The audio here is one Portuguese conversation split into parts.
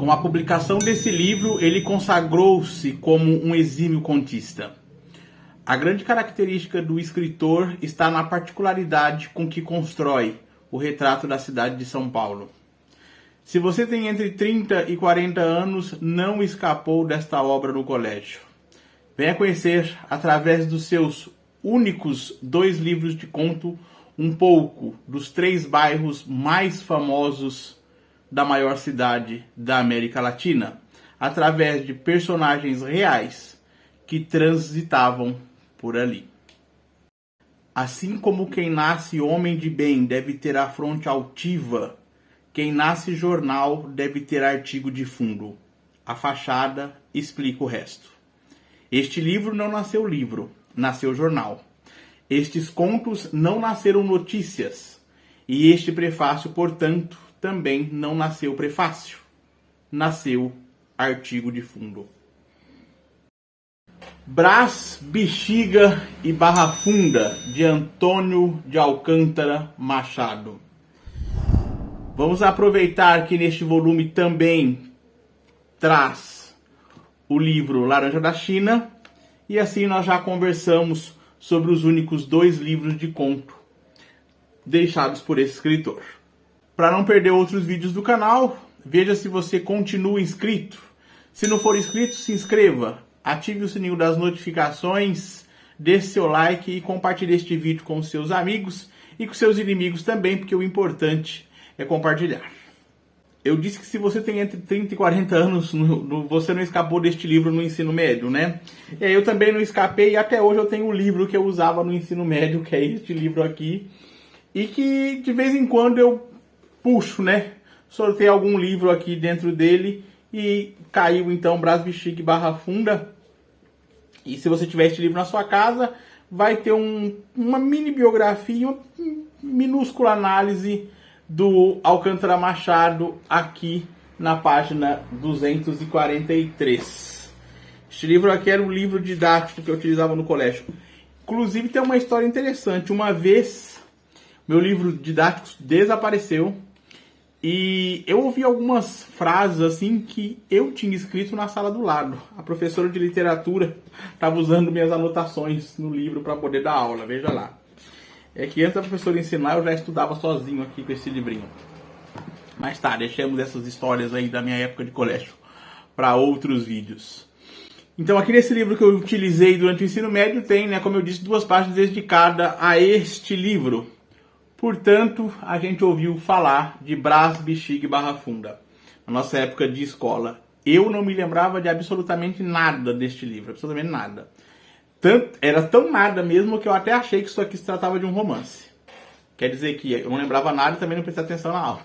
Com a publicação desse livro, ele consagrou-se como um exímio contista. A grande característica do escritor está na particularidade com que constrói o retrato da cidade de São Paulo. Se você tem entre 30 e 40 anos, não escapou desta obra no colégio. Venha conhecer, através dos seus únicos 2 livros de conto, um pouco dos 3 bairros mais famosos da maior cidade da América Latina, através de personagens reais que transitavam por ali. Assim como quem nasce homem de bem deve ter a fronte altiva, quem nasce jornal deve ter artigo de fundo. A fachada explica o resto. Este livro não nasceu livro, nasceu jornal. Estes contos não nasceram notícias. E este prefácio, portanto, também não nasceu prefácio. Nasceu artigo de fundo. Brás, Bexiga e Barra Funda, de Antônio de Alcântara Machado. Vamos aproveitar que neste volume também traz o livro Laranja da China, e assim nós já conversamos sobre os únicos 2 livros de conto deixados por esse escritor. Para não perder outros vídeos do canal, veja se você continua inscrito. Se não for inscrito, se inscreva, ative o sininho das notificações, deixe seu like e compartilhe este vídeo com seus amigos e com seus inimigos também, porque o importante é compartilhar. Eu disse que se você tem entre 30 e 40 anos, você não escapou deste livro no ensino médio, né? Eu também não escapei, e até hoje eu tenho um livro que eu usava no ensino médio, que é este livro aqui, e que de vez em quando eu puxo, né? Sorteio algum livro aqui dentro dele, e caiu então Brás, Bexiga e Barra Funda. E se você tiver este livro na sua casa, vai ter uma mini biografia, uma minúscula análise do Alcântara Machado aqui na página 243. Este livro aqui era um livro didático que eu utilizava no colégio. Inclusive tem uma história interessante. Uma vez meu livro didático desapareceu e eu ouvi algumas frases assim que eu tinha escrito na sala do lado. A professora de literatura estava usando minhas anotações no livro para poder dar aula, veja lá. É que antes da professora ensinar, eu já estudava sozinho aqui com esse livrinho. Mas tá, deixemos essas histórias aí da minha época de colégio para outros vídeos. Então aqui nesse livro que eu utilizei durante o ensino médio tem, né, como eu disse, 2 páginas dedicadas a este livro. Portanto, a gente ouviu falar de Brás, Bexiga e Barra Funda na nossa época de escola. Eu não me lembrava de absolutamente nada deste livro, absolutamente nada. Era tão nada mesmo que eu até achei que isso aqui se tratava de um romance. Quer dizer que eu não lembrava nada e também não prestei atenção na aula.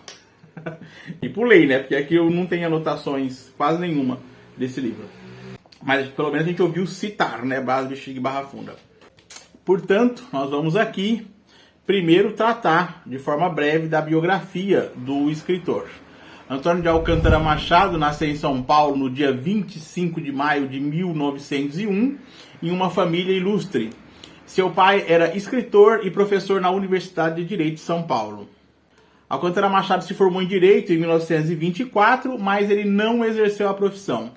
E pulei, né? Porque aqui eu não tenho anotações quase nenhuma desse livro. Mas pelo menos a gente ouviu citar, né? Brás, Bexiga e Barra Funda. Portanto, nós vamos aqui primeiro tratar de forma breve da biografia do escritor. Antônio de Alcântara Machado nasceu em São Paulo no dia 25 de maio de 1901, em uma família ilustre. Seu pai era escritor e professor na Universidade de Direito de São Paulo. Alcântara Machado se formou em Direito em 1924, mas ele não exerceu a profissão.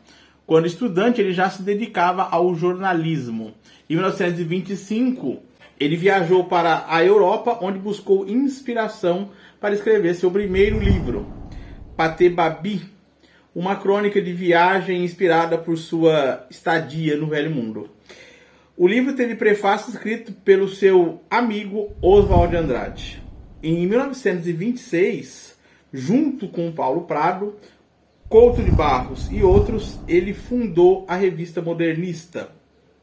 Quando estudante, ele já se dedicava ao jornalismo. Em 1925, ele viajou para a Europa, onde buscou inspiração para escrever seu primeiro livro, Patê Babi, uma crônica de viagem inspirada por sua estadia no Velho Mundo. O livro teve prefácio escrito pelo seu amigo Oswald de Andrade. Em 1926, junto com Paulo Prado, Couto de Barros e outros, ele fundou a revista modernista,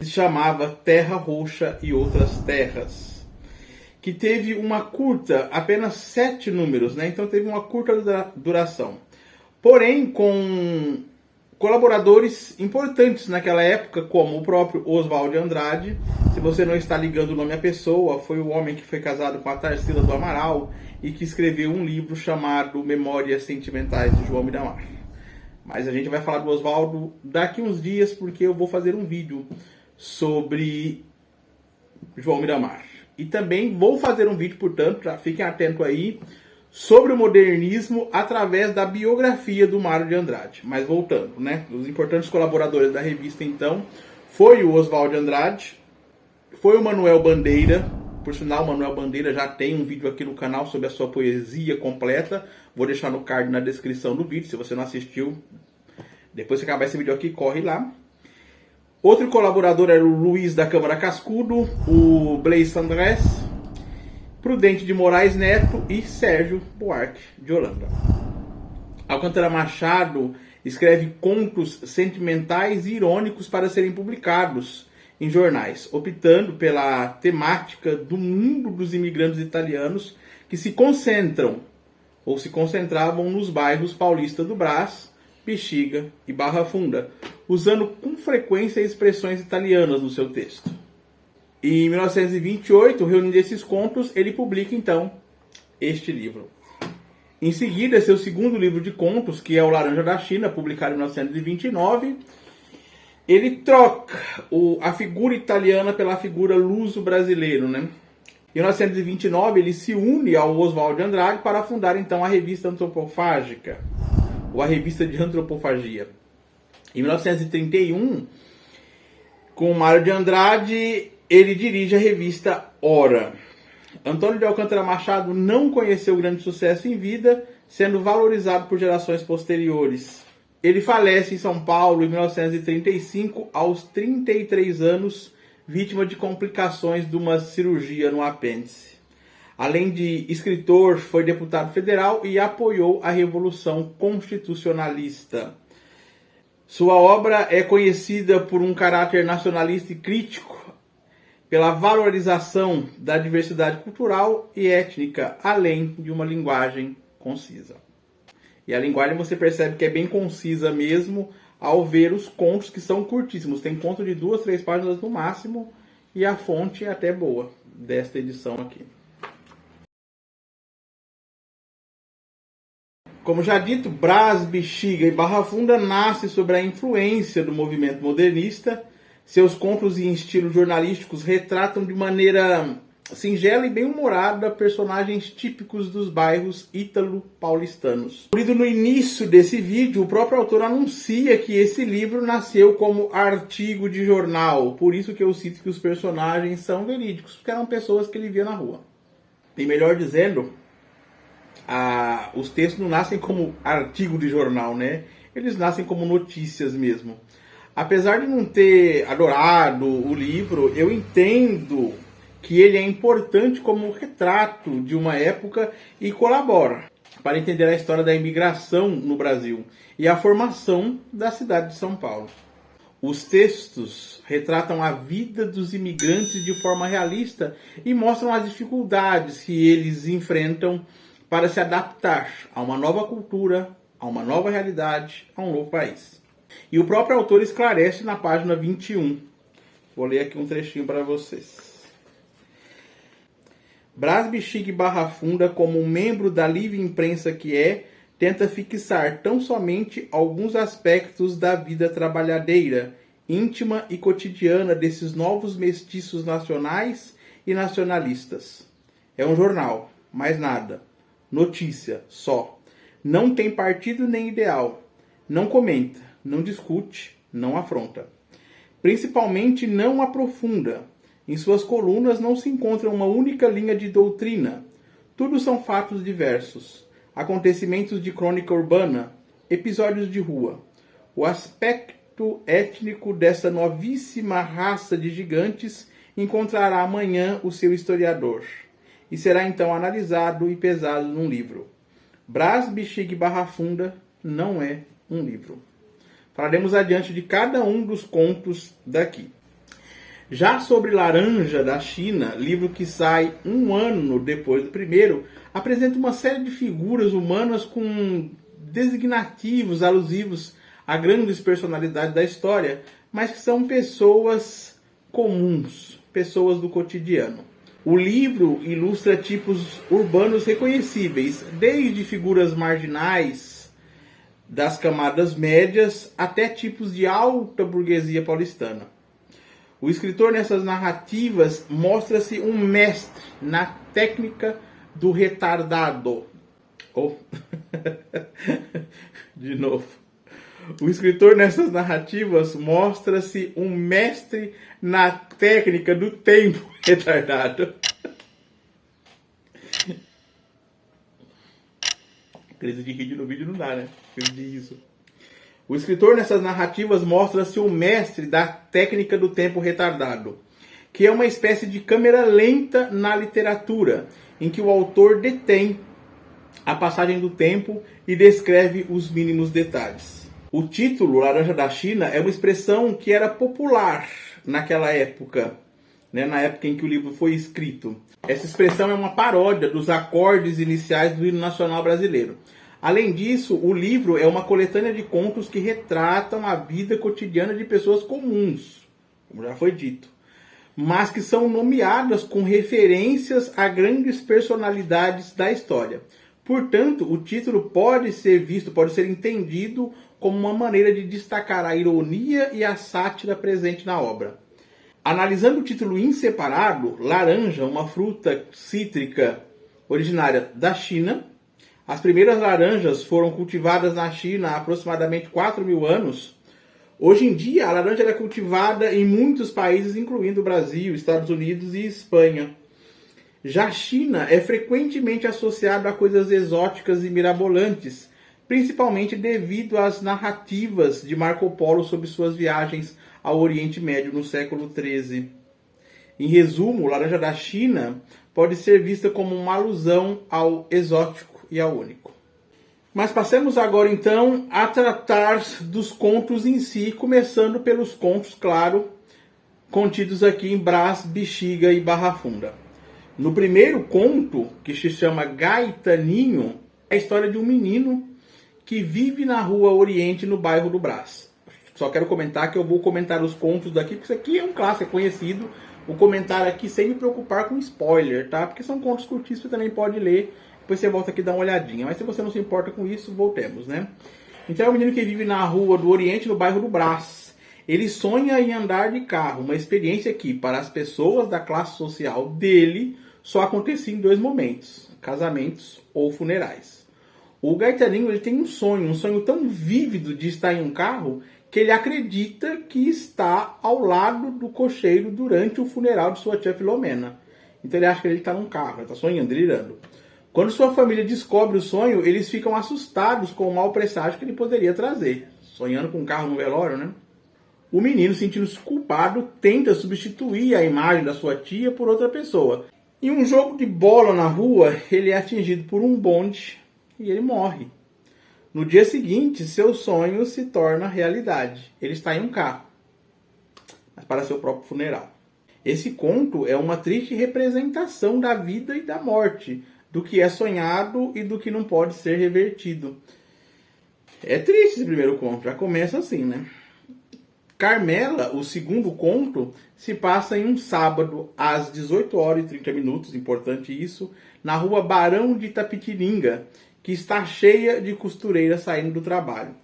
que se chamava Terra Roxa e Outras Terras, que teve uma curta, apenas 7 números, né? Então teve uma curta duração. Porém, com colaboradores importantes naquela época, como o próprio Oswald de Andrade. Se você não está ligando o nome à pessoa, foi o homem que foi casado com a Tarsila do Amaral e que escreveu um livro chamado Memórias Sentimentais de João Miramar. Mas a gente vai falar do Oswaldo daqui uns dias, porque eu vou fazer um vídeo sobre João Miramar. E também vou fazer um vídeo, portanto, já fiquem atentos aí, sobre o modernismo através da biografia do Mário de Andrade. Mas voltando, né? Os importantes colaboradores da revista, então, foi o Oswald de Andrade, foi o Manuel Bandeira. Por sinal, o Manuel Bandeira já tem um vídeo aqui no canal sobre a sua poesia completa. Vou deixar no card na descrição do vídeo, se você não assistiu. Depois que acabar esse vídeo aqui, corre lá. Outro colaborador era o Luiz da Câmara Cascudo, o Blaise Andrés, Prudente de Moraes Neto e Sérgio Buarque de Holanda. Alcântara Machado escreve contos sentimentais e irônicos para serem publicados em jornais, optando pela temática do mundo dos imigrantes italianos que se concentram ou se concentravam nos bairros Paulista do Brás, Bexiga e Barra Funda, usando com frequência expressões italianas no seu texto. E em 1928, reunindo esses contos, ele publica então este livro. Em seguida, seu segundo livro de contos, que é O Laranja da China, publicado em 1929, ele troca a figura italiana pela figura luso-brasileiro, né? Em 1929, ele se une ao Oswald de Andrade para fundar então a Revista Antropofágica, ou a Revista de Antropofagia. Em 1931, com Mário de Andrade, ele dirige a revista Hora. Antônio de Alcântara Machado não conheceu grande sucesso em vida, sendo valorizado por gerações posteriores. Ele falece em São Paulo em 1935, aos 33 anos, vítima de complicações de uma cirurgia no apêndice. Além de escritor, foi deputado federal e apoiou a Revolução Constitucionalista. Sua obra é conhecida por um caráter nacionalista e crítico, pela valorização da diversidade cultural e étnica, além de uma linguagem concisa. E a linguagem você percebe que é bem concisa mesmo ao ver os contos, que são curtíssimos. Tem conto de 2, 3 páginas no máximo, e a fonte é até boa desta edição aqui. Como já dito, Brás, Bexiga e Barra Funda nasce sob a influência do movimento modernista. Seus contos em estilo jornalísticos retratam de maneira singela e bem-humorada personagens típicos dos bairros ítalo-paulistanos. Lido no início desse vídeo, o próprio autor anuncia que esse livro nasceu como artigo de jornal. Por isso que eu cito que os personagens são verídicos, porque eram pessoas que ele via na rua. E melhor dizendo, os textos não nascem como artigo de jornal, né? Eles nascem como notícias mesmo. Apesar de não ter adorado o livro, eu entendo que ele é importante como retrato de uma época e colabora para entender a história da imigração no Brasil e a formação da cidade de São Paulo. Os textos retratam a vida dos imigrantes de forma realista e mostram as dificuldades que eles enfrentam para se adaptar a uma nova cultura, a uma nova realidade, a um novo país. E o próprio autor esclarece na página 21. Vou ler aqui um trechinho para vocês. Brás, Bexiga e Barra Funda, como um membro da livre imprensa que é, tenta fixar tão somente alguns aspectos da vida trabalhadeira, íntima e cotidiana desses novos mestiços nacionais e nacionalistas. É um jornal, mais nada. Notícia, só. Não tem partido nem ideal. Não comenta, não discute, não afronta. Principalmente não aprofunda. Em suas colunas não se encontra uma única linha de doutrina. Tudo são fatos diversos, acontecimentos de crônica urbana, episódios de rua. O aspecto étnico dessa novíssima raça de gigantes encontrará amanhã o seu historiador, e será então analisado e pesado num livro. Brás, Bexiga e Barra Funda não é um livro. Falaremos adiante de cada um dos contos daqui. Já sobre Laranja da China, livro que sai um ano depois do primeiro, apresenta uma série de figuras humanas com designativos alusivos a grandes personalidades da história, mas que são pessoas comuns, pessoas do cotidiano. O livro ilustra tipos urbanos reconhecíveis, desde figuras marginais das camadas médias até tipos de alta burguesia paulistana. O escritor nessas narrativas mostra-se um mestre na técnica do retardado. Oh. De novo. O escritor nessas narrativas mostra-se um mestre na técnica do tempo retardado. Crise de rir no vídeo não dá, né? Crise de riso. O escritor nessas narrativas mostra-se um mestre da técnica do tempo retardado, que é uma espécie de câmera lenta na literatura, em que o autor detém a passagem do tempo e descreve os mínimos detalhes. O título Laranja da China é uma expressão que era popular naquela época, né, na época em que o livro foi escrito. Essa expressão é uma paródia dos acordes iniciais do hino nacional brasileiro. Além disso, o livro é uma coletânea de contos que retratam a vida cotidiana de pessoas comuns, como já foi dito, mas que são nomeadas com referências a grandes personalidades da história. Portanto, o título pode ser entendido como uma maneira de destacar a ironia e a sátira presente na obra. Analisando o título em separado, laranja, uma fruta cítrica originária da China. As primeiras laranjas foram cultivadas na China há aproximadamente 4.000 anos. Hoje em dia, a laranja é cultivada em muitos países, incluindo o Brasil, Estados Unidos e Espanha. Já a China é frequentemente associada a coisas exóticas e mirabolantes, principalmente devido às narrativas de Marco Polo sobre suas viagens ao Oriente Médio no século XIII. Em resumo, laranja da China pode ser vista como uma alusão ao exótico e ao único. Mas passemos agora então a tratar dos contos em si, começando pelos contos, claro, contidos aqui em Brás, Bexiga e Barra Funda. No primeiro conto, que se chama Gaetaninho, é a história de um menino que vive na Rua Oriente, no bairro do Brás. Só quero comentar que eu vou comentar os contos daqui, porque isso aqui é um clássico, é conhecido. Vou comentar aqui sem me preocupar com spoiler, tá? Porque são contos curtíssimos, você também pode ler. Depois você volta aqui e dá uma olhadinha. Mas se você não se importa com isso, voltemos, né? Então é um menino que vive na Rua do Oriente, no bairro do Brás. Ele sonha em andar de carro, uma experiência que, para as pessoas da classe social dele, só acontecia em 2 momentos: casamentos ou funerais. O Gaetaninho, ele tem um sonho tão vívido de estar em um carro, que ele acredita que está ao lado do cocheiro durante o funeral de sua tia Filomena. Então ele acha que ele está num carro, ele está sonhando, delirando. Quando sua família descobre o sonho, eles ficam assustados com o mau presságio que ele poderia trazer. Sonhando com um carro no velório, né? O menino, sentindo-se culpado, tenta substituir a imagem da sua tia por outra pessoa. Em um jogo de bola na rua, ele é atingido por um bonde e ele morre. No dia seguinte, seu sonho se torna realidade. Ele está em um carro, mas para seu próprio funeral. Esse conto é uma triste representação da vida e da morte, do que é sonhado e do que não pode ser revertido. É triste esse primeiro conto, já começa assim, né? Carmela, o segundo conto, se passa em um sábado, às 18h30, importante isso, na rua Barão de Itapetininga, que está cheia de costureiras saindo do trabalho.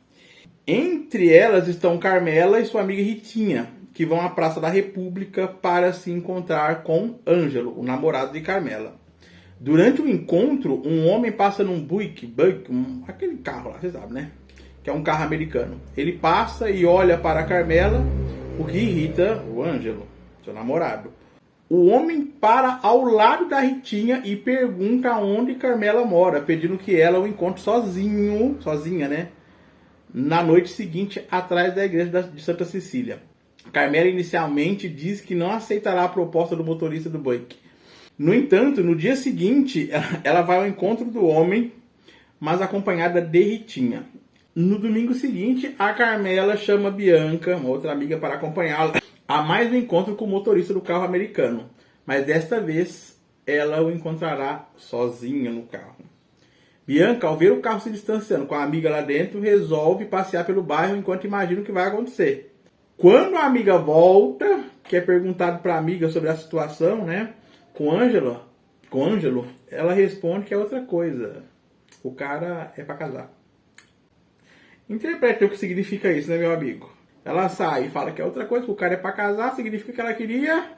Entre elas estão Carmela e sua amiga Ritinha, que vão à Praça da República para se encontrar com Ângelo, o namorado de Carmela. Durante o encontro, um homem passa num Buick, aquele carro lá, você sabe, né? Que é um carro americano. Ele passa e olha para a Carmela, o que irrita o Ângelo, seu namorado. O homem para ao lado da Ritinha e pergunta onde Carmela mora, pedindo que ela o encontre sozinha, né? Na noite seguinte, atrás da igreja de Santa Cecília. Carmela inicialmente diz que não aceitará a proposta do motorista do Buick. No entanto, no dia seguinte, ela vai ao encontro do homem, mas acompanhada de Ritinha. No domingo seguinte, a Carmela chama Bianca, uma outra amiga, para acompanhá-la a mais um encontro com o motorista do carro americano. Mas desta vez, ela o encontrará sozinha no carro. Bianca, ao ver o carro se distanciando com a amiga lá dentro, resolve passear pelo bairro enquanto imagina o que vai acontecer. Quando a amiga volta, que é perguntado para a amiga sobre a situação, né, com Ângelo, ela responde que é outra coisa. O cara é para casar. Interprete o que significa isso, né, meu amigo? Ela sai e fala que é outra coisa, que o cara é para casar, significa que ela queria...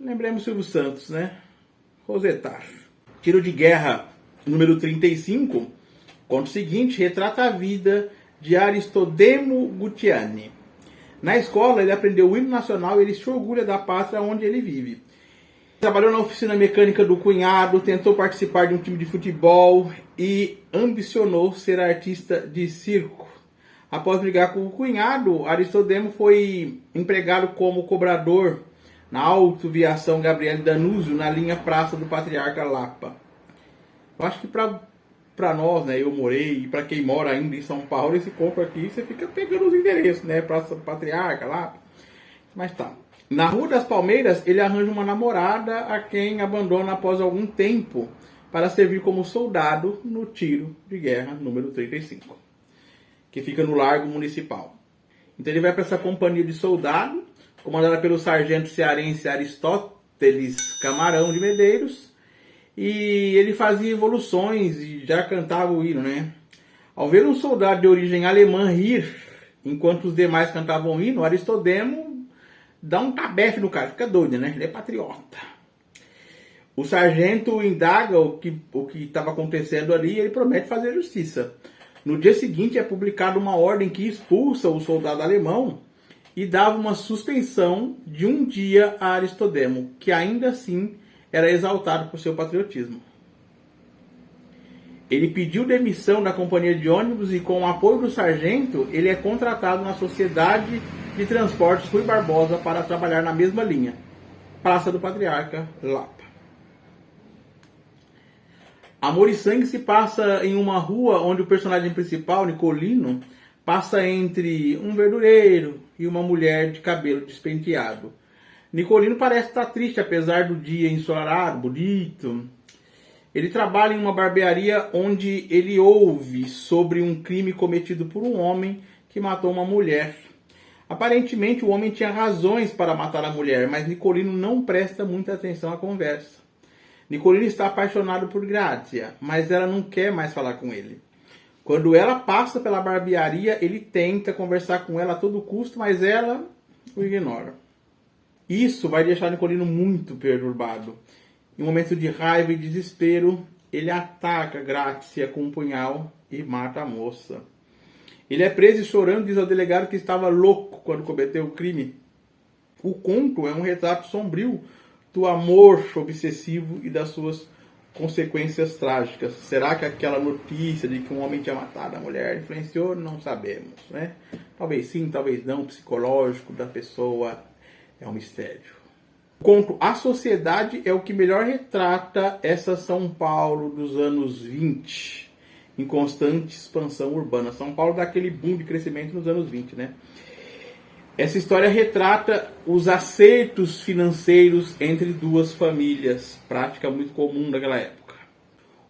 Lembremos Silvio Santos, né? Rosetar. Tiro de Guerra, número 35, conta o seguinte, retrata a vida de Aristodemo Gutiani. Na escola, ele aprendeu o hino nacional e ele se orgulha da pátria onde ele vive. Trabalhou na oficina mecânica do cunhado, tentou participar de um time de futebol e ambicionou ser artista de circo. Após brigar com o cunhado, Aristodemo foi empregado como cobrador na autoviação Gabriele D'Annunzio, na linha Praça do Patriarca Lapa. Eu acho que para nós, né, eu morei, e para quem mora ainda em São Paulo, esse compra aqui, você fica pegando os endereços, né, Praça do Patriarca Lapa. Mas tá. Na Rua das Palmeiras, ele arranja uma namorada a quem abandona após algum tempo para servir como soldado no Tiro de Guerra número 35, que fica no Largo Municipal. Então ele vai para essa companhia de soldado, comandada pelo sargento cearense Aristóteles Camarão de Medeiros, e ele fazia evoluções e já cantava o hino, né? Ao ver um soldado de origem alemã rir, enquanto os demais cantavam o hino, Aristodemo dá um tabefe no cara, fica doido, né? Ele é patriota. O sargento indaga o que estava acontecendo ali e ele promete fazer justiça. No dia seguinte é publicada uma ordem que expulsa o soldado alemão e dava uma suspensão de um dia a Aristodemo, que ainda assim era exaltado por seu patriotismo. Ele pediu demissão da companhia de ônibus e, com o apoio do sargento, ele é contratado na Sociedade de Transportes Rui Barbosa para trabalhar na mesma linha, Praça do Patriarca Lapa. Amor e Sangue se passa em uma rua onde o personagem principal, Nicolino, passa entre um verdureiro e uma mulher de cabelo despenteado. Nicolino parece estar triste apesar do dia ensolarado, bonito. Ele trabalha em uma barbearia onde ele ouve sobre um crime cometido por um homem que matou uma mulher. Aparentemente o homem tinha razões para matar a mulher, mas Nicolino não presta muita atenção à conversa. Nicolino está apaixonado por Grazia, mas ela não quer mais falar com ele. Quando ela passa pela barbearia, ele tenta conversar com ela a todo custo, mas ela o ignora. Isso vai deixar Nicolino muito perturbado. Em um momento de raiva e desespero, ele ataca Grazia com um punhal e mata a moça. Ele é preso e chorando diz ao delegado que estava louco quando cometeu o crime. O conto é um retrato sombrio do amor obsessivo e das suas consequências trágicas. Será que aquela notícia de que um homem tinha matado a mulher influenciou? Não sabemos, né? Talvez sim, talvez não. O psicológico da pessoa é um mistério. O conto A Sociedade é o que melhor retrata essa São Paulo dos anos 20, em constante expansão urbana. São Paulo dá aquele boom de crescimento nos anos 20, né? Essa história retrata os acertos financeiros entre duas famílias, prática muito comum naquela época.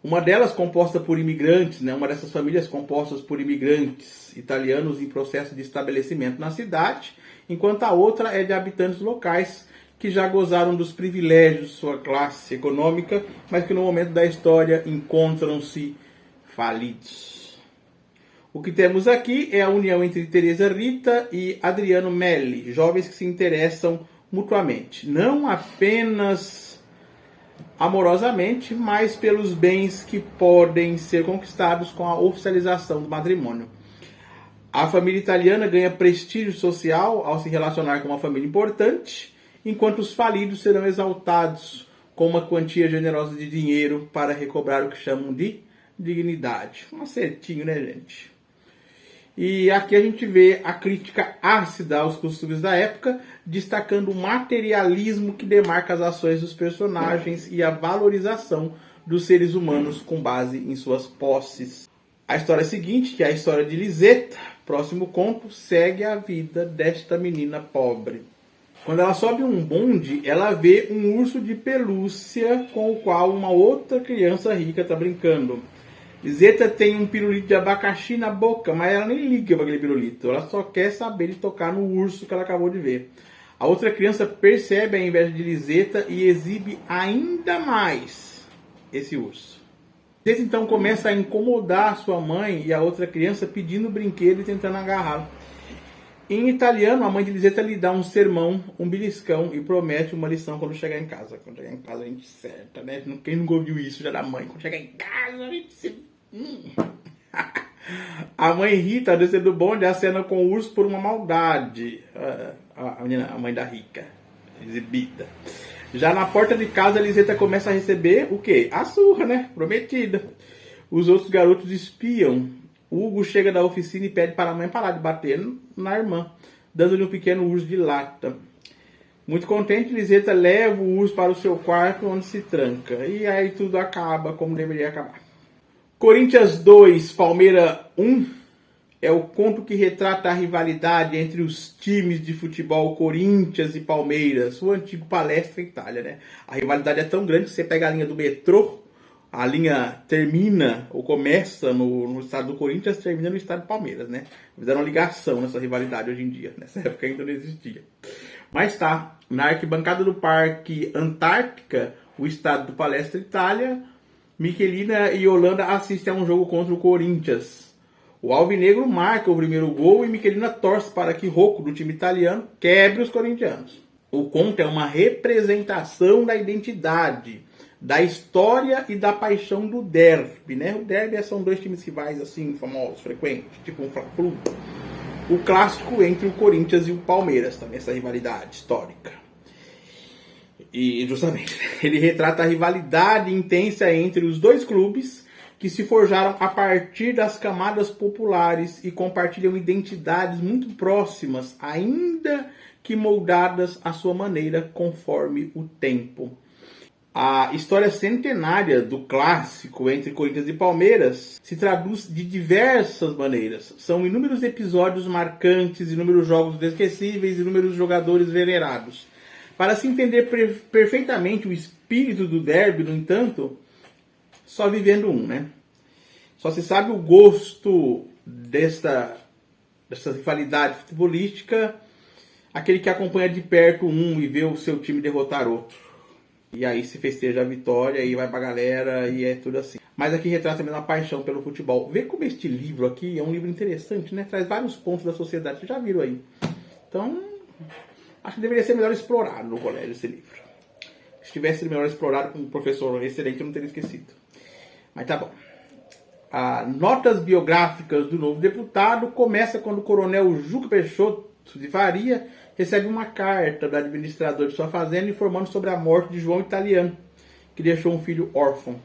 Uma delas composta por imigrantes, né? Uma dessas famílias compostas por imigrantes italianos em processo de estabelecimento na cidade, enquanto a outra é de habitantes locais que já gozaram dos privilégios de sua classe econômica, mas que no momento da história encontram-se falidos. O que temos aqui é a união entre Teresa Rita e Adriano Melli, jovens que se interessam mutuamente, não apenas amorosamente, mas pelos bens que podem ser conquistados com a oficialização do matrimônio. A família italiana ganha prestígio social ao se relacionar com uma família importante, enquanto os falidos serão exaltados com uma quantia generosa de dinheiro para recobrar o que chamam de dignidade. Um acertinho, né, gente? E aqui a gente vê a crítica ácida aos costumes da época, destacando o materialismo que demarca as ações dos personagens e a valorização dos seres humanos com base em suas posses. A história seguinte, que é a história de Liseta, próximo conto, segue a vida desta menina pobre. Quando ela sobe um bonde, ela vê um urso de pelúcia com o qual uma outra criança rica está brincando. Liseta tem um pirulito de abacaxi na boca, mas ela nem liga para aquele pirulito. Ela só quer saber de tocar no urso que ela acabou de ver. A outra criança percebe a inveja de Liseta e exibe ainda mais esse urso. Liseta então começa a incomodar a sua mãe e a outra criança pedindo brinquedo e tentando agarrá-lo. Em italiano, a mãe de Liseta lhe dá um sermão, um beliscão e promete uma lição quando chegar em casa. Quando chegar em casa a gente certa, né? Quem nunca ouviu isso já da mãe? Quando chegar em casa a gente se... A mãe Rita, descendo do bonde, acena com o urso por uma maldade. A mãe da rica, exibida. Já na porta de casa, a Liseta começa a receber o quê? A surra, né? Prometida. Os outros garotos espiam. O Hugo chega da oficina e pede para a mãe parar de bater na irmã, dando-lhe um pequeno urso de lata. Muito contente, Liseta leva o urso para o seu quarto, onde se tranca. E aí tudo acaba como deveria acabar. Corinthians 2, Palmeiras 1 é o conto que retrata a rivalidade entre os times de futebol Corinthians e Palmeiras, o antigo Palestra Itália, né? A rivalidade é tão grande que você pega a linha do metrô, a linha termina ou começa no estado do Corinthians, termina no estado do Palmeiras, né? Fizeram uma ligação nessa rivalidade hoje em dia. Nessa época ainda não existia. Mas tá, na arquibancada do Parque Antártica, o estado do Palestra Itália, Michelina e Holanda assistem a um jogo contra o Corinthians. O alvinegro marca o primeiro gol e Michelina torce para que Rocco, do time italiano, quebre os corintianos. O conto é uma representação da identidade, da história e da paixão do derby, né? O derby são dois times rivais assim, famosos, frequentes, tipo um Fla-Flu. O clássico entre o Corinthians e o Palmeiras, também essa rivalidade histórica. E justamente, ele retrata a rivalidade intensa entre os dois clubes que se forjaram a partir das camadas populares e compartilham identidades muito próximas, ainda que moldadas à sua maneira conforme o tempo. A história centenária do clássico entre Corinthians e Palmeiras se traduz de diversas maneiras. São inúmeros episódios marcantes, inúmeros jogos inesquecíveis, inúmeros jogadores venerados. Para se entender perfeitamente o espírito do derby, no entanto, só vivendo um, né? Só se sabe o gosto dessa rivalidade futebolística, aquele que acompanha de perto um e vê o seu time derrotar outro. E aí se festeja a vitória e vai pra galera e é tudo assim. Mas aqui retrata mesmo a paixão pelo futebol. Vê como este livro aqui é um livro interessante, né? Traz vários pontos da sociedade, vocês já viram aí. Então, acho que deveria ser melhor explorado no colégio esse livro. Se tivesse melhor explorado com um professor excelente, eu não teria esquecido. Mas tá bom. Notas biográficas do novo deputado começa quando o coronel Juca Peixoto de Faria recebe uma carta do administrador de sua fazenda informando sobre a morte de João Italiano, que deixou um filho órfão.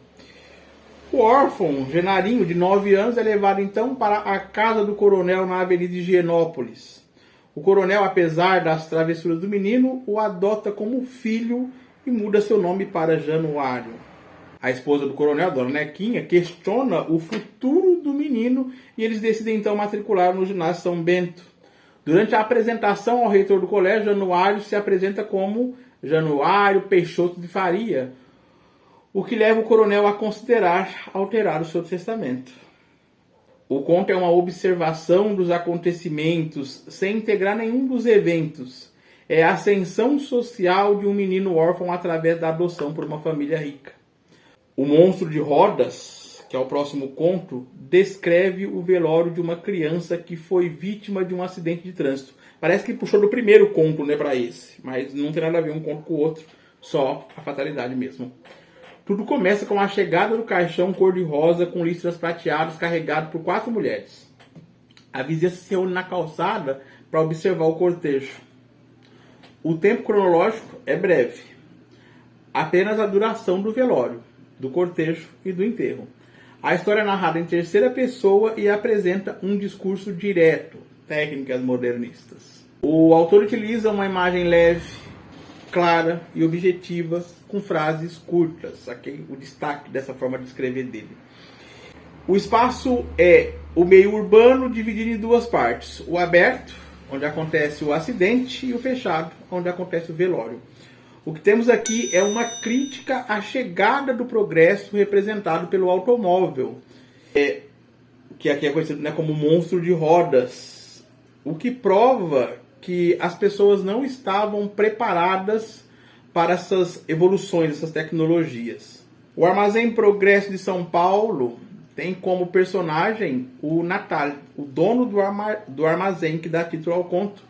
O órfão, Genarinho, de 9 anos, é levado então para a casa do coronel na Avenida Higienópolis. O coronel, apesar das travessuras do menino, o adota como filho e muda seu nome para Januário. A esposa do coronel, Dona Nequinha, questiona o futuro do menino e eles decidem então matricular no ginásio São Bento. Durante a apresentação ao reitor do colégio, Januário se apresenta como Januário Peixoto de Faria, o que leva o coronel a considerar alterar o seu testamento. O conto é uma observação dos acontecimentos sem integrar nenhum dos eventos. É a ascensão social de um menino órfão através da adoção por uma família rica. O Monstro de Rodas, que é o próximo conto, descreve o velório de uma criança que foi vítima de um acidente de trânsito. Parece que puxou do primeiro conto, né, para esse, mas não tem nada a ver um conto com o outro, só a fatalidade mesmo. Tudo começa com a chegada do caixão cor-de-rosa com listras prateadas carregado por 4 mulheres. A vizinhança se reúne na calçada para observar o cortejo. O tempo cronológico é breve. Apenas a duração do velório, do cortejo e do enterro. A história é narrada em terceira pessoa e apresenta um discurso direto, técnicas modernistas. O autor utiliza uma imagem leve, clara e objetiva, com frases curtas. Aqui o destaque dessa forma de escrever dele. O espaço é o meio urbano dividido em 2 partes. O aberto, onde acontece o acidente, e o fechado, onde acontece o velório. O que temos aqui é uma crítica à chegada do progresso representado pelo automóvel, que aqui é conhecido, né, como monstro de rodas, o que prova que as pessoas não estavam preparadas para essas evoluções, essas tecnologias. O Armazém Progresso de São Paulo tem como personagem o Natal, o dono do armazém que dá título ao conto,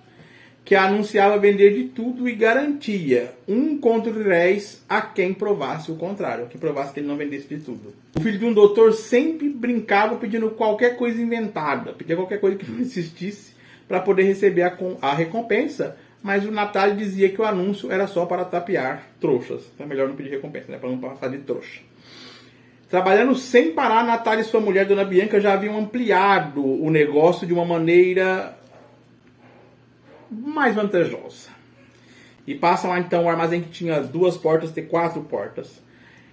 que anunciava vender de tudo e garantia 1 conto de réis a quem provasse o contrário, que provasse que ele não vendesse de tudo. O filho de um doutor sempre brincava pedindo qualquer coisa inventada, pedia qualquer coisa que não existisse para poder receber a recompensa, mas o Natal dizia que o anúncio era só para tapear trouxas. Então é melhor não pedir recompensa, né? Para não passar de trouxa. Trabalhando sem parar, Natália e sua mulher, Dona Bianca, já haviam ampliado o negócio de uma maneira mais vantajosa. E passam lá então o armazém que tinha 2 portas, ter 4 portas.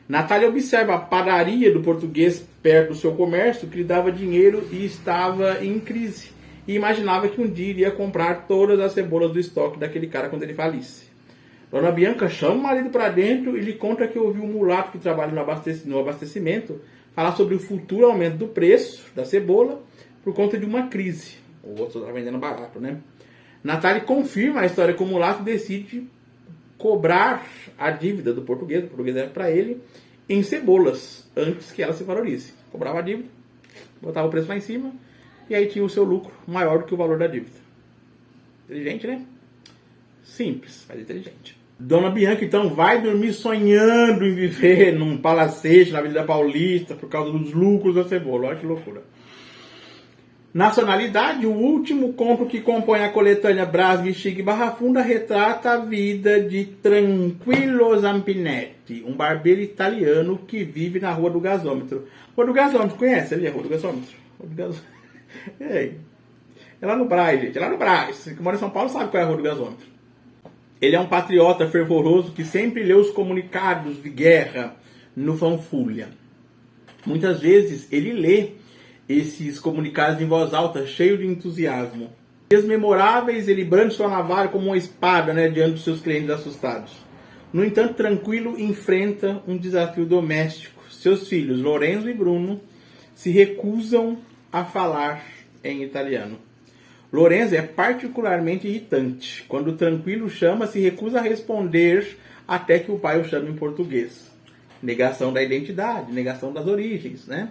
Natália observa a padaria do português perto do seu comércio, que lhe dava dinheiro e estava em crise. E imaginava que um dia iria comprar todas as cebolas do estoque daquele cara quando ele falisse. Dona Bianca chama o marido para dentro e lhe conta que ouviu um mulato que trabalha no abastecimento falar sobre o futuro aumento do preço da cebola por conta de uma crise. O outro está vendendo barato, né? Natália confirma a história com o mulato e decide cobrar a dívida do português, o português era para ele, em cebolas, antes que ela se valorize. Cobrava a dívida, botava o preço lá em cima, e aí tinha o seu lucro maior do que o valor da dívida. Inteligente, né? Simples, mas inteligente. Dona Bianca, então, vai dormir sonhando em viver num palacete na Avenida Paulista por causa dos lucros da cebola. Olha que loucura. Nacionalidade, o último conto que compõe a coletânea Brás, Bexiga e Barra Funda retrata a vida de Tranquillo Zampinetti, um barbeiro italiano que vive na Rua do Gasômetro. Rua do Gasômetro, conhece ali a Rua do Gasômetro? Rua do Gasômetro. É lá no Brás, gente, é lá no Brás. Você que mora em São Paulo sabe qual é a Rua do Gasômetro. Ele é um patriota fervoroso que sempre lê os comunicados de guerra no Fanfulha. Muitas vezes ele lê esses comunicados em voz alta, cheio de entusiasmo. Dias memoráveis, ele brande sua navalha como uma espada, né, diante dos seus clientes assustados. No entanto, Tranquilo enfrenta um desafio doméstico. Seus filhos, Lorenzo e Bruno, se recusam a falar em italiano. Lorenzo é particularmente irritante. Quando Tranquilo chama, se recusa a responder até que o pai o chame em português. Negação da identidade, negação das origens, né?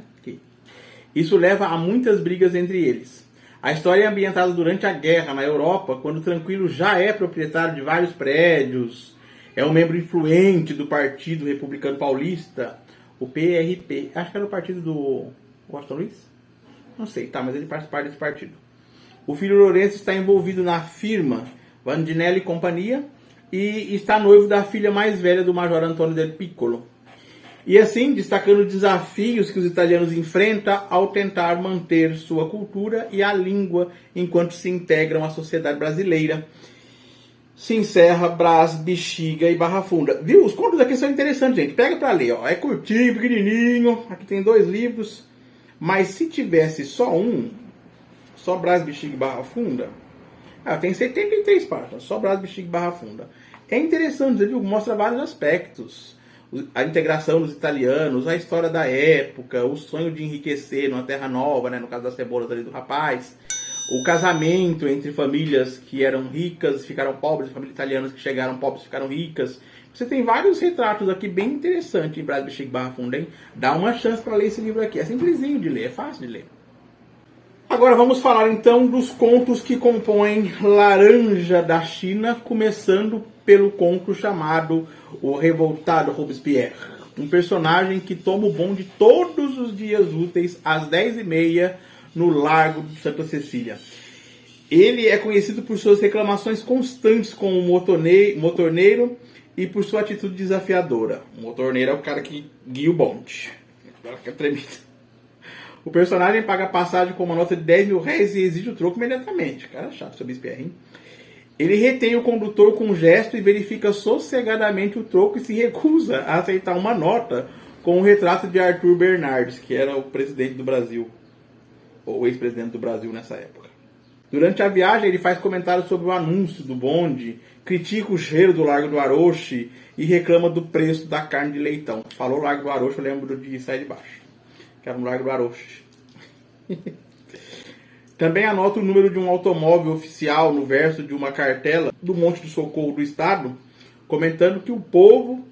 Isso leva a muitas brigas entre eles. A história é ambientada durante a guerra na Europa, quando Tranquilo já é proprietário de vários prédios, é um membro influente do Partido Republicano Paulista, o PRP. Acho que era o partido do Washington Luiz? Não sei, tá, mas ele faz parte desse partido. O filho Lourenço está envolvido na firma Vandinelli e Companhia e está noivo da filha mais velha do Major Antônio Del Piccolo. E assim, destacando desafios que os italianos enfrentam ao tentar manter sua cultura e a língua enquanto se integram à sociedade brasileira. Se encerra Brás, Bexiga e Barra Funda. Viu? Os contos aqui são interessantes, gente. Pega pra ler, ó. É curtinho, pequenininho. Aqui tem 2 livros. Mas se tivesse só só Brás, Bexiga e Barra Funda, tem 73 páginas. Só Brás, Bexiga e Barra Funda. É interessante, viu? Mostra vários aspectos. A integração dos italianos, a história da época, o sonho de enriquecer numa terra nova, né, no caso das cebolas ali do rapaz, o casamento entre famílias que eram ricas e ficaram pobres, famílias italianas que chegaram pobres e ficaram ricas. Você tem vários retratos aqui bem interessantes em Brás, Bexiga e Barra Funda, hein? Dá uma chance para ler esse livro aqui. É simplesinho de ler, é fácil de ler. Agora vamos falar então dos contos que compõem Laranja da China, começando pelo conto chamado O Revoltado Robespierre. Um personagem que toma o bonde todos os dias úteis às 10h30 no Largo de Santa Cecília. Ele é conhecido por suas reclamações constantes com o motorneiro e por sua atitude desafiadora. O motorneiro é o cara que guia o bonde. O cara que é tremido. O personagem paga a passagem com uma nota de 10 mil reais e exige o troco imediatamente. Cara chato, seu Robespierre, hein? Ele retém o condutor com um gesto e verifica sossegadamente o troco e se recusa a aceitar uma nota com o retrato de Arthur Bernardes, que era o presidente do Brasil, ou ex-presidente do Brasil nessa época. Durante a viagem, ele faz comentários sobre o anúncio do bonde, critica o cheiro do Largo do Aroche e reclama do preço da carne de leitão. Falou Largo do Aroche, eu lembro de Sai de Baixo, que era no Largo do Aroche. Também anota o número de um automóvel oficial no verso de uma cartela do Monte do Socorro do Estado, comentando que o povo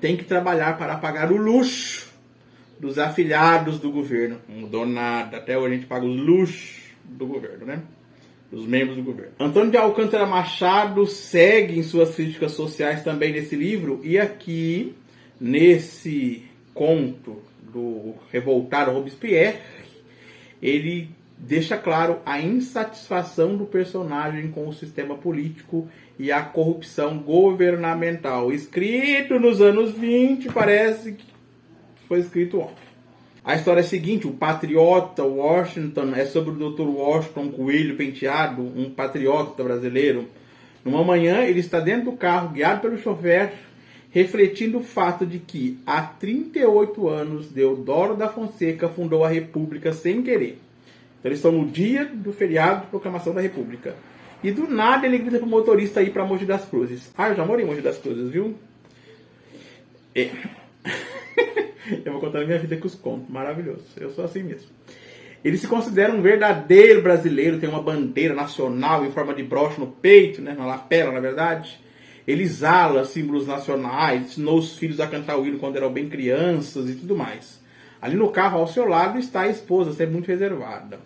tem que trabalhar para pagar o luxo dos afiliados do governo. Não mudou nada. Até hoje a gente paga os luxos do governo, né? Dos membros do governo. Antônio de Alcântara Machado segue em suas críticas sociais também nesse livro. E aqui, nesse conto do revoltado Robespierre, ele deixa claro a insatisfação do personagem com o sistema político e a corrupção governamental. Escrito nos anos 20, parece que foi escrito ontem. A história é a seguinte: o patriota Washington é sobre o Dr. Washington Coelho Penteado, um patriota brasileiro. Numa manhã, ele está dentro do carro, guiado pelo chofer, refletindo o fato de que, há 38 anos, Deodoro da Fonseca fundou a República sem querer. Então, eles estão no dia do feriado de proclamação da República. E do nada ele grita pro motorista ir para Mogi das Cruzes. Ah, eu já morei em Mogi das Cruzes, viu? É. Eu vou contar a minha vida com os contos. Maravilhoso. Eu sou assim mesmo. Ele se considera um verdadeiro brasileiro. Tem uma bandeira nacional em forma de broche no peito, né? Na lapela, na verdade. Ele exala símbolos nacionais. Ensinou os filhos a cantar o hino quando eram bem crianças e tudo mais. Ali no carro, ao seu lado, está a esposa, sempre muito reservada.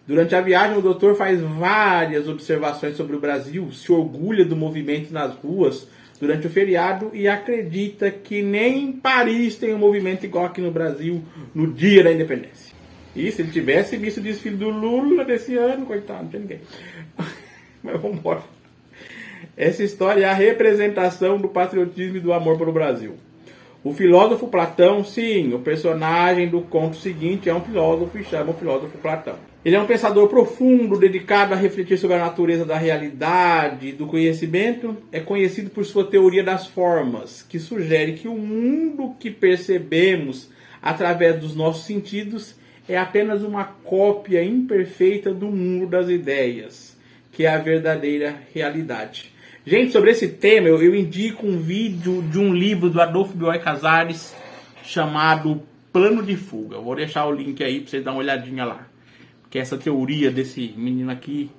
Durante a viagem, o doutor faz várias observações sobre o Brasil, se orgulha do movimento nas ruas durante o feriado e acredita que nem em Paris tem um movimento igual aqui no Brasil no dia da independência. E se ele tivesse visto o desfile do Lula desse ano, coitado, não tinha ninguém. Mas vamos embora. Essa história é a representação do patriotismo e do amor pelo Brasil. O filósofo Platão, sim, o personagem do conto seguinte é um filósofo e chama o filósofo Platão. Ele é um pensador profundo, dedicado a refletir sobre a natureza da realidade, do conhecimento. É conhecido por sua teoria das formas, que sugere que o mundo que percebemos através dos nossos sentidos é apenas uma cópia imperfeita do mundo das ideias, que é a verdadeira realidade. Gente, sobre esse tema, eu indico um vídeo de um livro do Adolfo Bioy Casares chamado Plano de Fuga. Eu vou deixar o link aí para vocês darem uma olhadinha lá. Que essa teoria desse menino aqui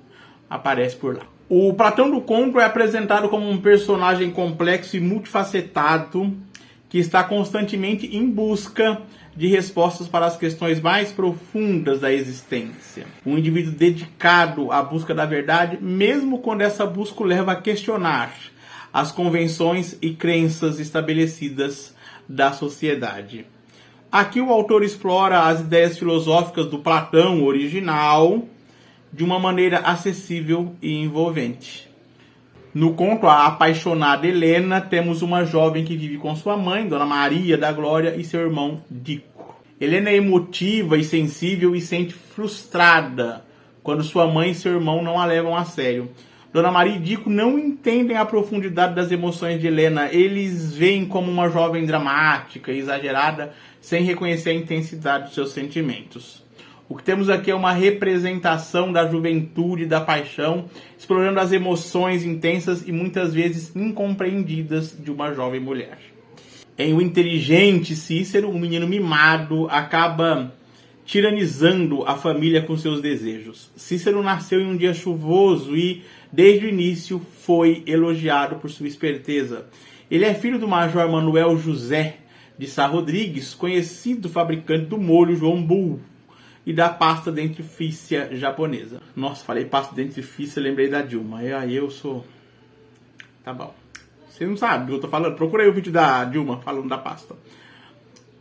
aparece por lá. O Platão do conto é apresentado como um personagem complexo e multifacetado que está constantemente em busca de respostas para as questões mais profundas da existência. Um indivíduo dedicado à busca da verdade, mesmo quando essa busca o leva a questionar as convenções e crenças estabelecidas da sociedade. Aqui o autor explora as ideias filosóficas do Platão original de uma maneira acessível e envolvente. No conto A Apaixonada Helena, temos uma jovem que vive com sua mãe, Dona Maria da Glória, e seu irmão Dico. Helena é emotiva e sensível e sente frustrada quando sua mãe e seu irmão não a levam a sério. Dona Maria e Dico não entendem a profundidade das emoções de Helena. Eles veem como uma jovem dramática e exagerada, sem reconhecer a intensidade dos seus sentimentos. O que temos aqui é uma representação da juventude e da paixão, explorando as emoções intensas e muitas vezes incompreendidas de uma jovem mulher. Em O Inteligente Cícero, um menino mimado acaba tiranizando a família com seus desejos. Cícero nasceu em um dia chuvoso e, desde o início, foi elogiado por sua esperteza. Ele é filho do Major Manuel José de Sá Rodrigues, conhecido fabricante do molho João Bull e da pasta dentifrícia japonesa. Nossa, falei pasta dentifrícia, lembrei da Dilma. Aí eu sou... Tá bom. Você não sabe o que eu tô falando? Procura aí o vídeo da Dilma falando da pasta.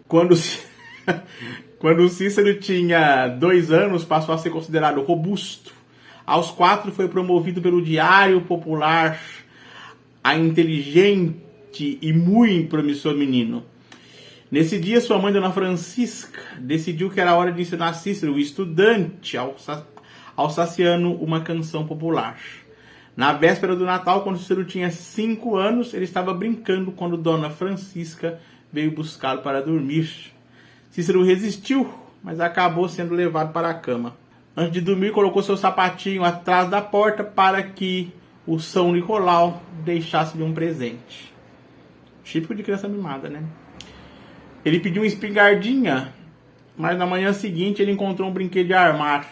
Quando o Cícero tinha 2 anos, passou a ser considerado robusto. Aos 4 foi promovido pelo Diário Popular a inteligente e muito promissor menino. Nesse dia, sua mãe, Dona Francisca, decidiu que era hora de ensinar Cícero, o estudante alsaciano, uma canção popular. Na véspera do Natal, quando Cícero tinha 5 anos, ele estava brincando quando Dona Francisca veio buscá-lo para dormir. Cícero resistiu, mas acabou sendo levado para a cama. Antes de dormir, colocou seu sapatinho atrás da porta para que o São Nicolau deixasse-lhe um presente. Típico de criança mimada, né? Ele pediu uma espingardinha, mas na manhã seguinte ele encontrou um brinquedo de armar.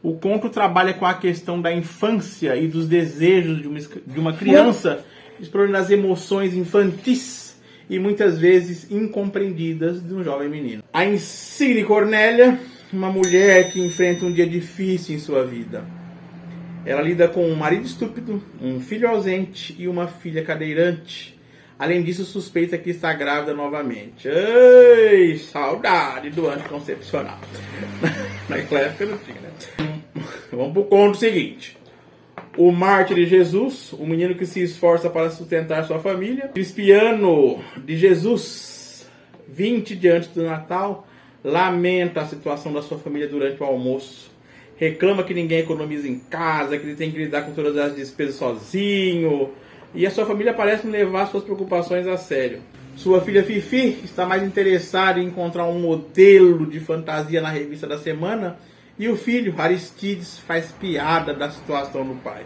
O conto trabalha com a questão da infância e dos desejos de uma criança, explorando as emoções infantis e muitas vezes incompreendidas de um jovem menino. A Insigne Cornélia, uma mulher que enfrenta um dia difícil em sua vida. Ela lida com um marido estúpido, um filho ausente e uma filha cadeirante. Além disso, suspeita que está grávida novamente. Ei, saudade do anticoncepcional. Naquela época não tinha, né? Vamos pro conto seguinte. O mártir de Jesus, o menino que se esforça para sustentar sua família. Cristiano de Jesus, 20 dias antes do Natal, lamenta a situação da sua família durante o almoço. Reclama que ninguém economiza em casa, que ele tem que lidar com todas as despesas sozinho. E a sua família parece não levar suas preocupações a sério. Sua filha Fifi está mais interessada em encontrar um modelo de fantasia na revista da semana. E o filho, Aristides, faz piada da situação do pai.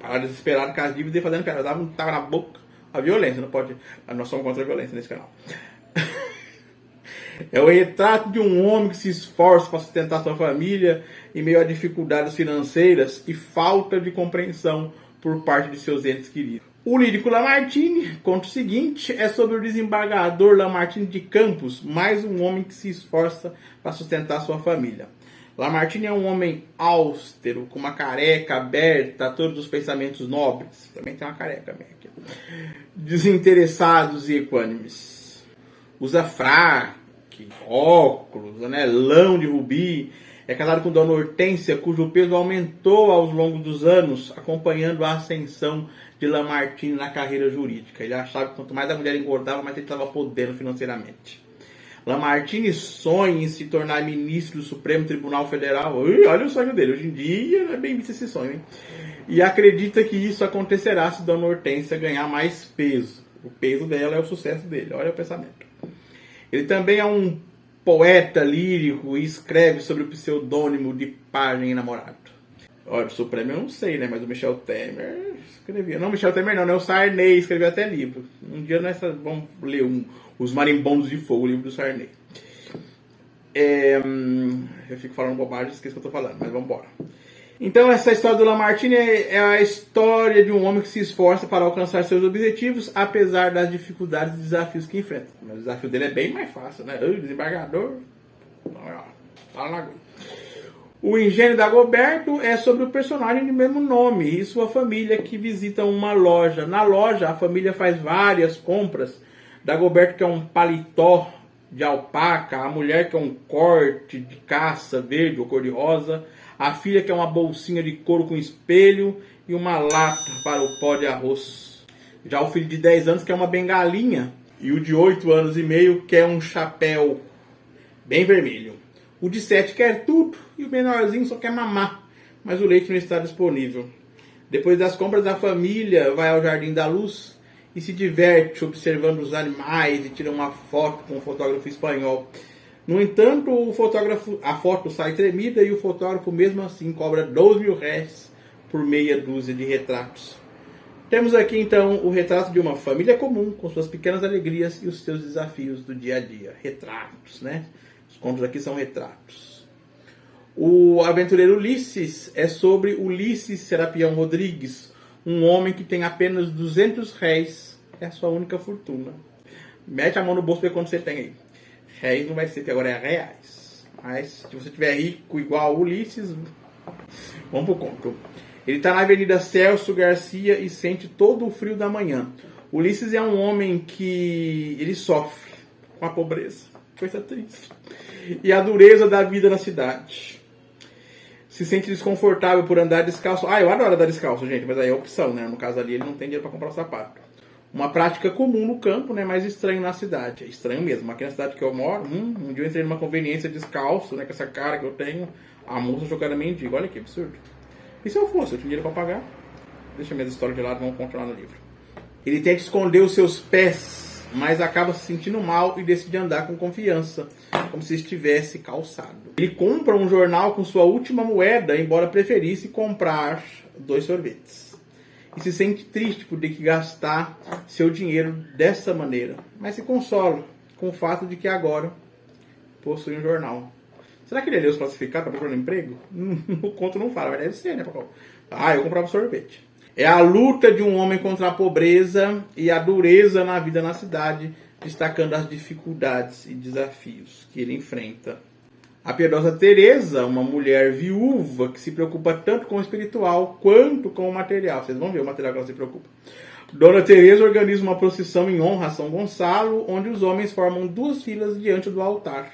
Para desesperado com as dívidas e fazendo piada. Dava um tapa na boca. A violência, não pode... Nós somos contra a violência nesse canal. É o retrato de um homem que se esforça para sustentar sua família em meio a dificuldades financeiras e falta de compreensão por parte de seus entes queridos. O lírico Lamartine conta o seguinte, é sobre o desembargador Lamartine de Campos, mais um homem que se esforça para sustentar sua família. Lamartine é um homem austero, com uma careca aberta a todos os pensamentos nobres. Também tem uma careca meio aqui. Desinteressados e equânimes. Usa fraque, óculos, anelão de rubi. É casado com Dona Hortência, cujo peso aumentou ao longo dos anos, acompanhando a ascensão de Lamartine na carreira jurídica. Ele achava que quanto mais a mulher engordava, mais ele estava podendo financeiramente. Lamartine sonha em se tornar ministro do Supremo Tribunal Federal. Ui, olha o sonho dele. Hoje em dia não é bem visto esse sonho, hein? E acredita que isso acontecerá se Dona Hortência ganhar mais peso. O peso dela é o sucesso dele. Olha o pensamento. Ele também é um poeta lírico e escreve sobre o pseudônimo de Pajem e Namorado. Olha, o Supremo eu não sei, né? Mas o Michel Temer escrevia. Não, Michel Temer não, né? O Sarney escreveu até livro. Um dia nós vamos ler Os Marimbondos de Fogo, o livro do Sarney. Eu fico falando bobagem, esqueço o que eu tô falando, mas vamos embora. Então, essa história do Lamartine é a história de um homem que se esforça para alcançar seus objetivos, apesar das dificuldades e desafios que enfrenta. Mas o desafio dele é bem mais fácil, né? O desembargador... Fala na agulha. O Engenho Dagoberto é sobre o personagem de mesmo nome e sua família que visitam uma loja. Na loja, a família faz várias compras. Dagoberto quer um paletó de alpaca, a mulher quer um corte de caça verde ou cor-de-rosa, a filha quer uma bolsinha de couro com espelho e uma lata para o pó de arroz. Já o filho de 10 anos quer uma bengalinha e o de 8 anos e meio quer um chapéu bem vermelho. O de 7 quer tudo e o menorzinho só quer mamar, mas o leite não está disponível. Depois das compras, a família vai ao Jardim da Luz e se diverte observando os animais e tira uma foto com um fotógrafo espanhol. No entanto, a foto sai tremida e o fotógrafo mesmo assim cobra 12 mil reais por meia dúzia de retratos. Temos aqui então o retrato de uma família comum, com suas pequenas alegrias e os seus desafios do dia a dia. Retratos, né? Os contos aqui são retratos. O aventureiro Ulisses é sobre Ulisses Serapião Rodrigues, um homem que tem apenas 200 réis, é a sua única fortuna. Mete a mão no bolso para ver quanto você tem aí. Réis não vai ser, que agora é reais. Mas se você tiver rico igual Ulisses, vamos pro conto. Ele está na Avenida Celso Garcia e sente todo o frio da manhã. Ulisses é um homem que ele sofre com a pobreza, coisa triste, e a dureza da vida na cidade. Se sente desconfortável por andar descalço. Eu adoro andar descalço, gente, mas aí é opção, né? No caso ali, ele não tem dinheiro para comprar o sapato. Uma prática comum no campo, né? Mas estranho na cidade. É estranho mesmo. Aqui na cidade que eu moro, um dia eu entrei numa conveniência descalço, né? Com essa cara que eu tenho. A moça jogando mendigo. Olha que absurdo. E se eu fosse? Eu tinha dinheiro para pagar? Deixa minhas histórias de lado, vamos continuar no livro. Ele tenta esconder os seus pés, mas acaba se sentindo mal e decide andar com confiança, como se estivesse calçado. Ele compra um jornal com sua última moeda, embora preferisse comprar 2 sorvetes. E se sente triste por ter que gastar seu dinheiro dessa maneira, mas se consola com o fato de que agora possui um jornal. Será que ele leu os classificados para procurando emprego? O conto não fala, mas deve ser, né, Paco? Eu comprava sorvete. É a luta de um homem contra a pobreza e a dureza na vida na cidade, destacando as dificuldades e desafios que ele enfrenta. A piedosa Teresa, uma mulher viúva que se preocupa tanto com o espiritual quanto com o material. Vocês vão ver o material que ela se preocupa. Dona Teresa organiza uma procissão em honra a São Gonçalo, onde os homens formam 2 filas diante do altar.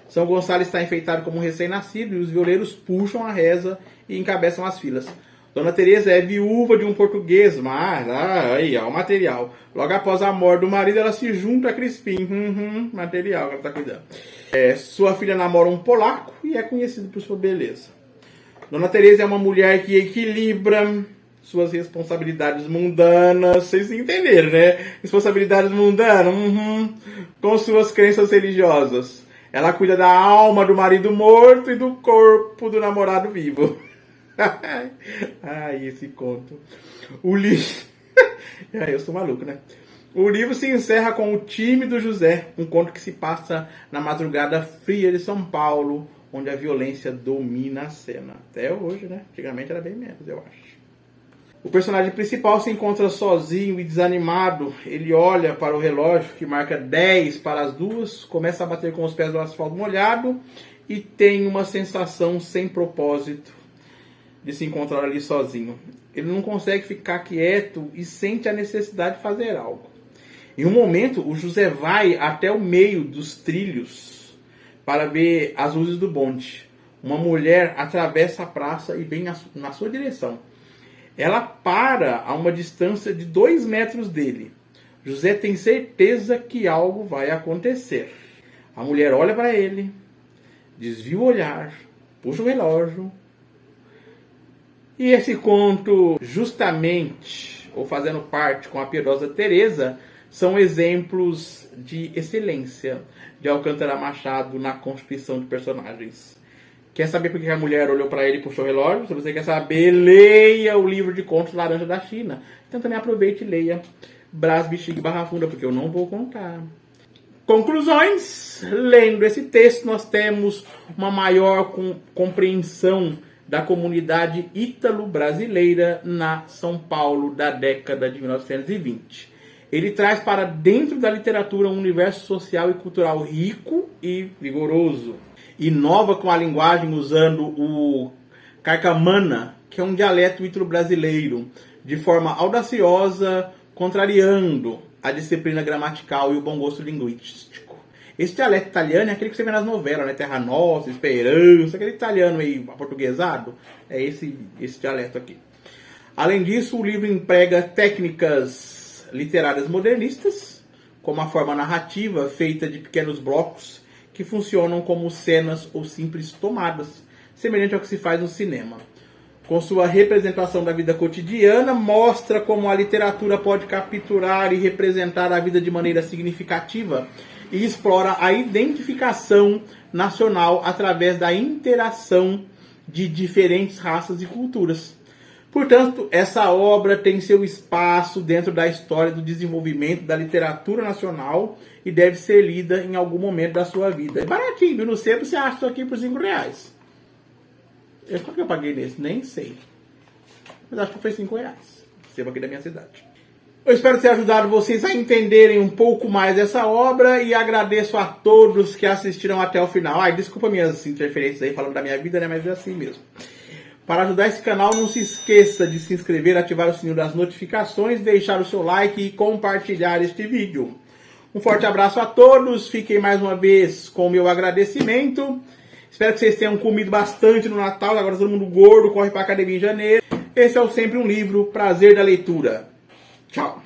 São Gonçalo está enfeitado como um recém-nascido e os violeiros puxam a reza e encabeçam as filas. Dona Teresa é viúva de um português, mas aí, ó, o material. Logo após a morte do marido, ela se junta a Crispim. Material que ela está cuidando. Sua filha namora um polaco e é conhecida por sua beleza. Dona Teresa é uma mulher que equilibra suas responsabilidades mundanas, vocês entenderam, né? Responsabilidades mundanas, com suas crenças religiosas. Ela cuida da alma do marido morto e do corpo do namorado vivo. Ai, esse conto. O livro... Eu sou maluco, né? O livro se encerra com O Tímido José, um conto que se passa na madrugada fria de São Paulo, onde a violência domina a cena. Até hoje, né? Antigamente era bem menos, eu acho. O personagem principal se encontra sozinho e desanimado. Ele olha para o relógio que marca 10 para as 2, começa a bater com os pés no asfalto molhado e tem uma sensação sem propósito de se encontrar ali sozinho. Ele não consegue ficar quieto e sente a necessidade de fazer algo. Em um momento, o José vai até o meio dos trilhos para ver as luzes do bonde. Uma mulher atravessa a praça e vem na sua direção. Ela para a uma distância de 2 metros dele. José tem certeza que algo vai acontecer. A mulher olha para ele, desvia o olhar, puxa o relógio. E esse conto, justamente, ou fazendo parte com a piedosa Teresa, são exemplos de excelência de Alcântara Machado na construção de personagens. Quer saber por que a mulher olhou para ele e puxou o relógio? Se você quer saber, leia o livro de contos Laranja da China. Então também aproveite e leia Brás, Bexiga e Barra Funda, porque eu não vou contar. Conclusões. Lendo esse texto, nós temos uma maior compreensão da comunidade ítalo-brasileira na São Paulo da década de 1920. Ele traz para dentro da literatura um universo social e cultural rico e vigoroso. Inova com a linguagem usando o carcamana, que é um dialeto ítalo-brasileiro, de forma audaciosa, contrariando a disciplina gramatical e o bom gosto linguístico. Esse dialeto italiano é aquele que você vê nas novelas, né? Terra Nossa, Esperança, aquele italiano meio aportuguesado. É esse dialeto aqui. Além disso, o livro emprega técnicas literárias modernistas, como a forma narrativa feita de pequenos blocos que funcionam como cenas ou simples tomadas, semelhante ao que se faz no cinema. Com sua representação da vida cotidiana, mostra como a literatura pode capturar e representar a vida de maneira significativa e explora a identificação nacional através da interação de diferentes raças e culturas. Portanto, essa obra tem seu espaço dentro da história do desenvolvimento da literatura nacional e deve ser lida em algum momento da sua vida. É baratinho, viu? No centro você acha isso aqui por R$5. Quanto que eu paguei nesse? Nem sei. Mas acho que foi R$5. Sebo aqui da minha cidade. Eu espero ter ajudado vocês a entenderem um pouco mais dessa obra e agradeço a todos que assistiram até o final. Desculpa minhas interferências aí falando da minha vida, né? Mas é assim mesmo. Para ajudar esse canal, não se esqueça de se inscrever, ativar o sininho das notificações, deixar o seu like e compartilhar este vídeo. Um forte abraço a todos, fiquem mais uma vez com o meu agradecimento. Espero que vocês tenham comido bastante no Natal, agora todo mundo gordo, corre para a academia em janeiro. Esse é o Sempre um Livro, prazer da leitura. Tchau.